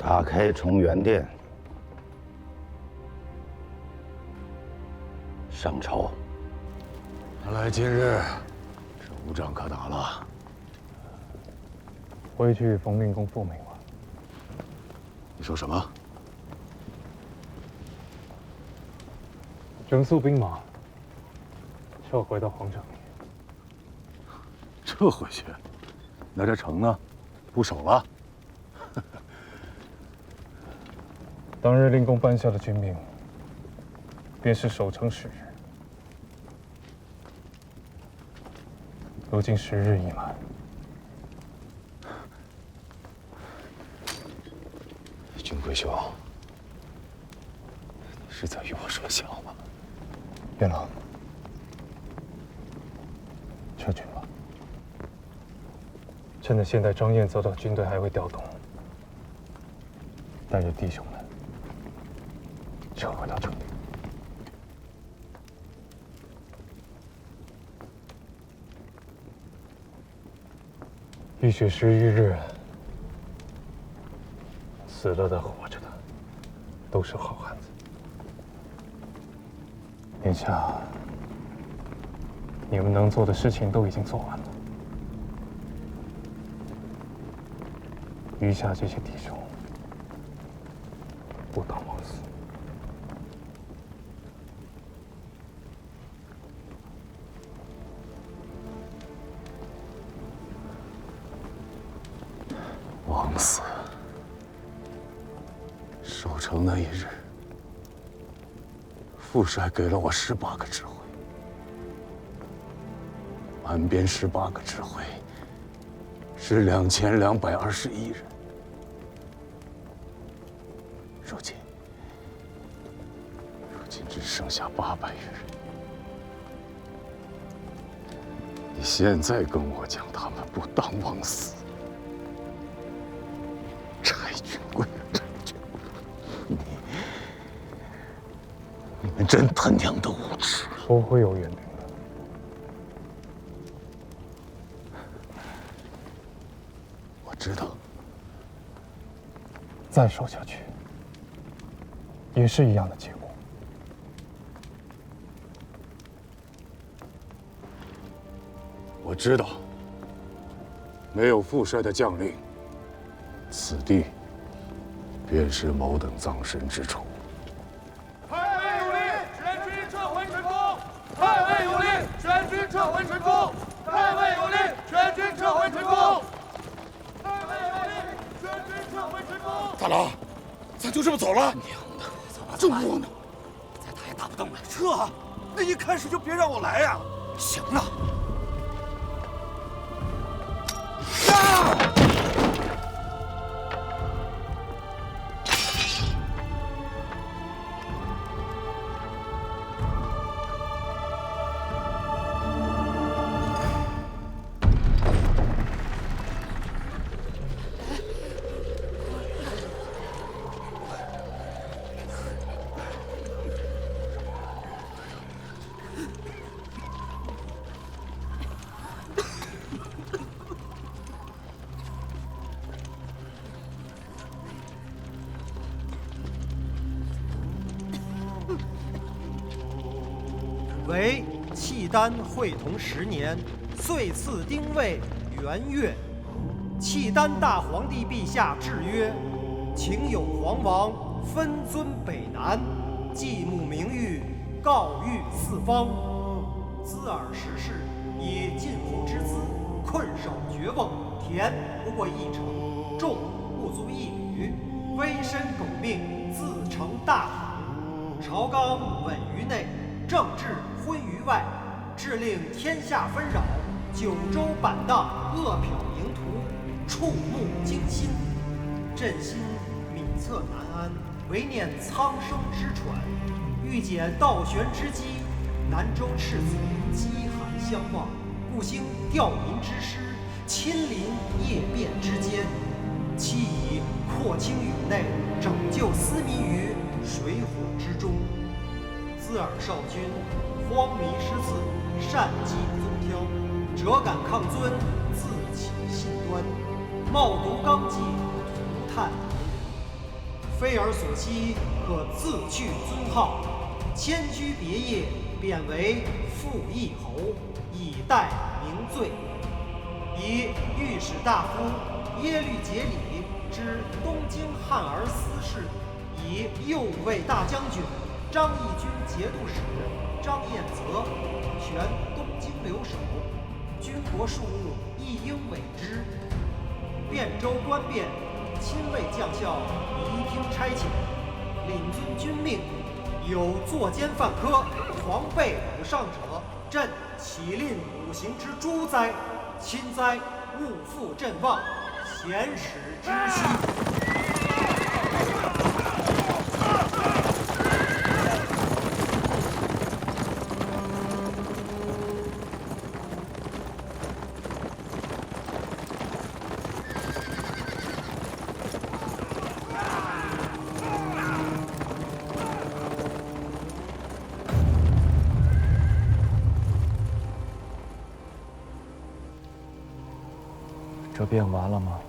打开重元殿，上朝。看来今日这5仗可打了。回去奉令公复命了。你说什么？整肃兵马，撤回到皇城里。撤回去？那这城呢？不守了？当日令公颁下的军命，便是守城10日。如今10日已满，君贵兄，你是在与我说笑吗？元老，撤军吧。趁着现在张燕遭到军队还未调动，带着弟兄们撤回到城里。浴血11日，死了的、活着的，都是好汉子。眼下，你们能做的事情都已经做完了，余下这些弟兄，不当枉死。枉死！守城那一日，父帅给了我18个指挥，满编18个指挥，是2221人。如今只剩下800余人。你现在跟我讲他们不当枉死？柴军贵，柴军贵，你们真他娘的无耻！说会有援兵的，我知道，再守下去，也是一样的结果。我知道，没有父帅的将令，此地便是某等葬身之处。太尉有令，全军撤回水库！太尉有令，全军撤回水库！太尉有令，全军撤回水库！太尉有令，全军撤回水库！大郎，咱就这么走了？娘的，这么窝囊，再打也打不动了。撤啊！那一开始就别让我来呀！行了。为契丹会同10年，岁次丁未元月，契丹大皇帝陛下制曰：请有皇王分尊北南，祭墓名誉，告谕四方。兹尔时事，以近乎之资，困守绝瓮，田不过1城，众不足1旅，危身苟命，自成大统。朝纲稳于内，政治昏于外，致令天下纷扰，九州板荡，恶殍盈途，触目惊心。朕心敏测难安，唯念苍生之喘，欲解倒悬之机，南州赤子饥寒相望，故兴吊民之师，亲临夜变之间，期以扩清宇内，拯救斯民于水火之中。兹尔少君，荒靡失次，善计宗挑，辄敢抗尊，自起信端，冒渎纲纪，涂炭非尔所希，可自去尊号，迁居别业，贬为复议侯，以待明罪。以御史大夫耶律节里之东京汉儿司事，以右卫大将军张义军节度使张彦泽权东京留守，军国事务亦应委之。汴州官变，亲卫将校宜听差遣，领遵军命。有作奸犯科、狂悖五上者，朕启令五行之诛哉！亲哉，勿负朕望，贤使之息。这变完了吗？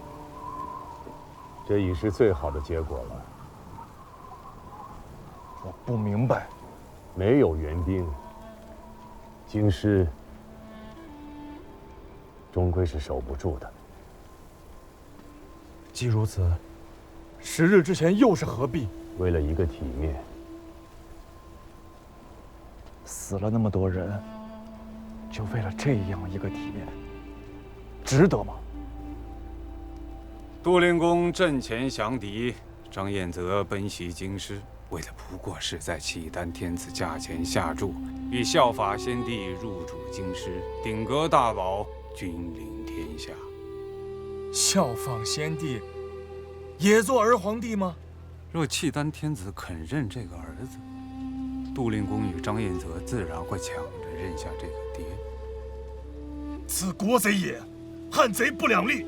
这已是最好的结果了。我不明白。没有援兵，京师终归是守不住的。既如此，10日之前又是何必？为了一个体面，死了那么多人，就为了这样一个体面，值得吗？杜令公阵前降敌，张彦泽奔袭京师，为的不过是在契丹天子驾前下注，以效法先帝入主京师，鼎革大宝，君临天下。效仿先帝，也做儿皇帝吗？若契丹天子肯认这个儿子，杜令公与张彦泽自然会抢着认下这个爹。此国贼也，汉贼不两立，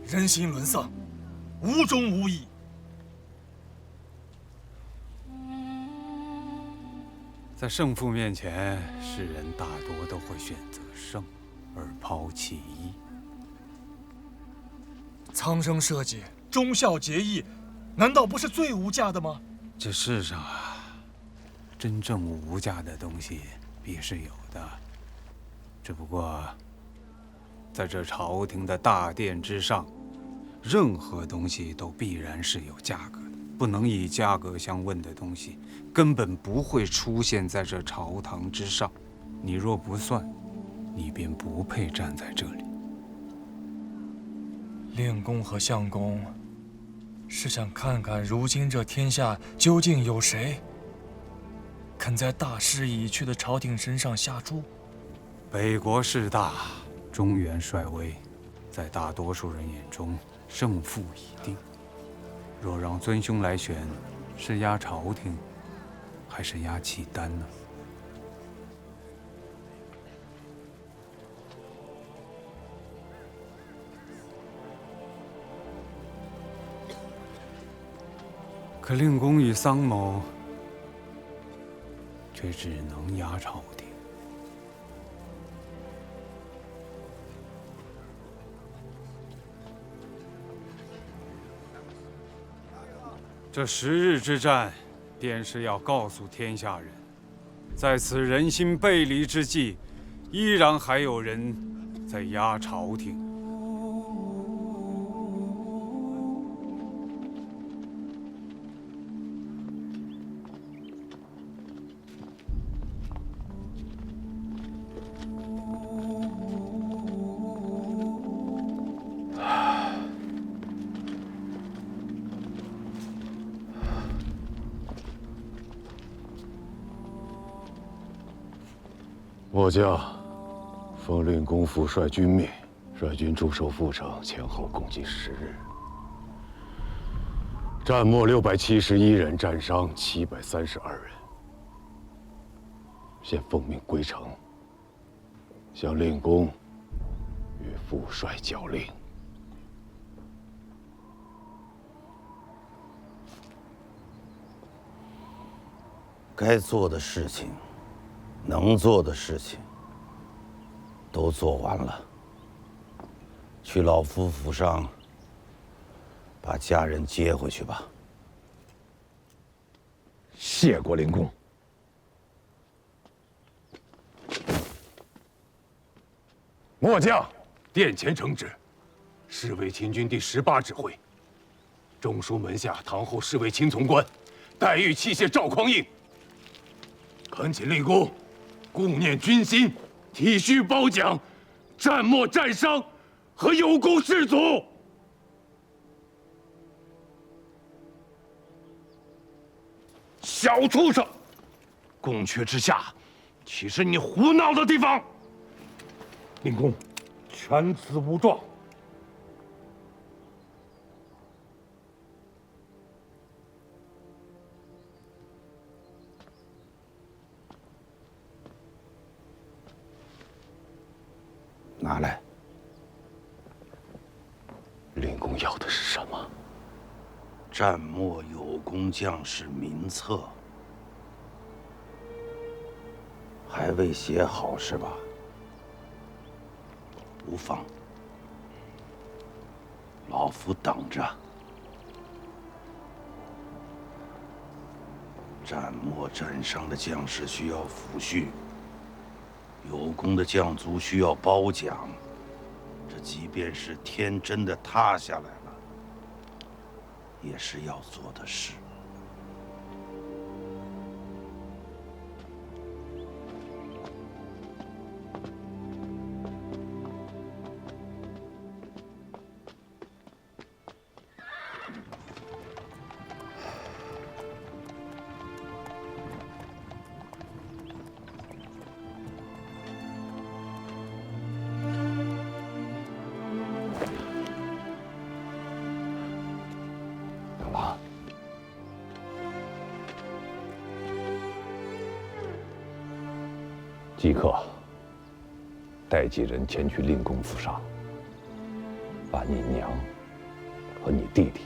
人心沦丧，无忠无义。在胜负面前，世人大多都会选择胜，而抛弃义。苍生社稷，忠孝节义，难道不是最无价的吗？这世上啊，真正无价的东西必是有的，只不过在这朝廷的大殿之上，任何东西都必然是有价格的，不能以价格相问的东西，根本不会出现在这朝堂之上。你若不算，你便不配站在这里。令公和相公是想看看如今这天下究竟有谁肯在大势已去的朝廷身上下注？北国势大，中原衰微，在大多数人眼中胜负已定。若让尊兄来选，是压朝廷，还是压契丹呢？可令公与桑某却只能压朝廷。这10日之战，便是要告诉天下人，在此人心背离之际，依然还有人在压朝廷。我家奉令公副率军命，率军驻守阜城，前后共计10日，战没671人，战伤732人。现奉命归城，向令公与副帅较令。该做的事情，能做的事情，都做完了。去老夫府上，把家人接回去吧。谢过灵公。末将殿前承旨，侍卫秦军第18指挥，中书门下堂后侍卫秦从官，待遇器械赵匡胤。恳请令公顾念军心，体恤褒奖战没战伤和有功士卒。小畜生，宫阙之下，岂是你胡闹的地方？令公，全子无状。拿来。令公要的是什么？战没有功将士名册，还未写好是吧？无妨，老夫等着。战没战伤的将士需要抚恤，有功的将卒需要褒奖。这即便是天真的塌下来了，也是要做的事。即刻带几人前去令公府上，把你娘和你弟弟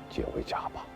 接回家吧。